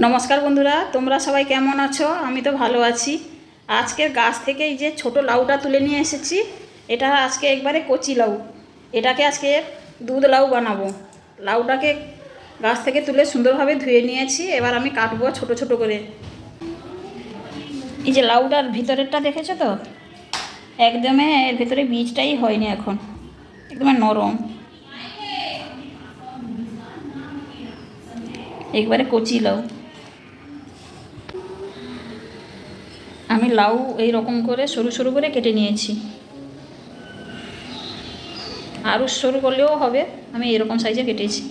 নমস্কার বন্ধুরা, তোমরা সবাই কেমন আছো? আমি তো ভালো আছি। আজকের গাছ থেকে এই যে ছোট লাউটা তুলে নিয়ে এসেছি। এটা আজকে একবারে কচি লাউ। এটাকে আজকে দুধ লাউ বানাবো। লাউটাকে গাছ থেকে তুলে সুন্দরভাবে ধুয়ে নিয়েছি। এবার আমি কাটবো ছোট ছোট করে। এই যে লাউটার ভিতরেরটা দেখেছো তো? একদমই এর ভিতরে বীজটাই হয়নি এখন, একদমই নরম, একবারে কচি লাউ। আমি লাউ এই রকম করে সরু সরু করে কেটে নিয়েছি। আরও সরু করলেও হবে, আমি এরকম সাইজে কেটেছি।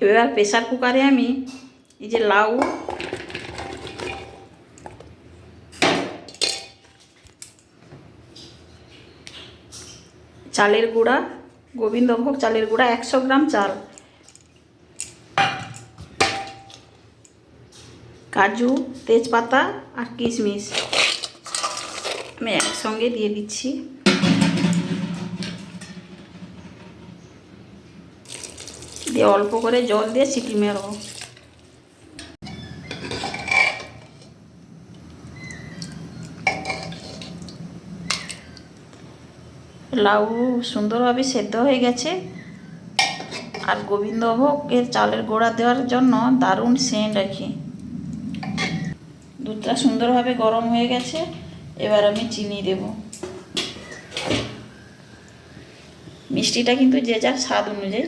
এবার প্রেসার কুকারে আমি এই যে লাউ, চালের গুঁড়া, গোবিন্দভোগ চালের গুঁড়া 100 গ্রাম চাল, কাজু, তেজপাতা আর কিশমিশ আমি একসঙ্গে দিয়ে দিচ্ছি। দিয়ে অল্প করে জল দিয়ে সিটি মেরব। লাউ সুন্দরভাবে সেদ্ধ হয়ে গেছে। আর গোবিন্দভোগের চালের গুঁড়া দেওয়ার জন্য দারুণ সেন্ট আছে। দুধটা সুন্দরভাবে গরম হয়ে গেছে। এবার আমি চিনি দেব। মিষ্টিটা কিন্তু যে যার স্বাদ অনুযায়ী।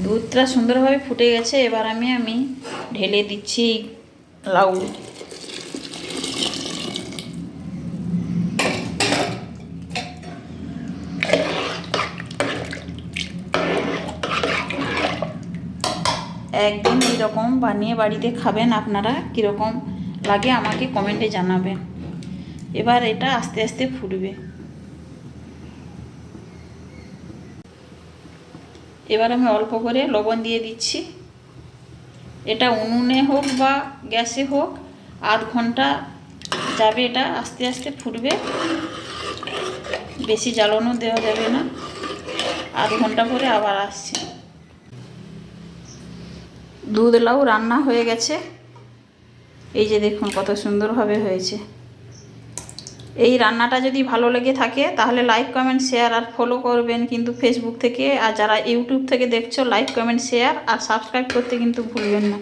দুধটা সুন্দরভাবে ফুটে গেছে। এবার আমি ঢেলে দিচ্ছি লাউ। একদিন এইরকম বানিয়ে বাড়িতে খাবেন আপনারা, কীরকম লাগে আমাকে কমেন্টে জানাবেন। এবার এটা আস্তে আস্তে ফুটবে। এবার আমি অল্প করে লবণ দিয়ে দিচ্ছি। এটা উনুনে হোক বা গ্যাসে হোক, আধ ঘন্টা যাবে। এটা আস্তে আস্তে ফুটবে, বেশি জ্বালানো দেওয়া যাবে না। আধ ঘন্টা পরে আবার আসছে। দুধ লাউ রান্না হয়ে গেছে। এই যে দেখুন কত সুন্দরভাবে হয়েছে। এই রান্নাটা যদি ভালো লেগে থাকে তাহলে লাইক, কমেন্ট, শেয়ার আর ফলো করবেন কিন্তু ফেসবুক থেকে। আর যারা ইউটিউব থেকে দেখছো, লাইক, কমেন্ট, শেয়ার আর সাবস্ক্রাইব করতে কিন্তু ভুলবেন না।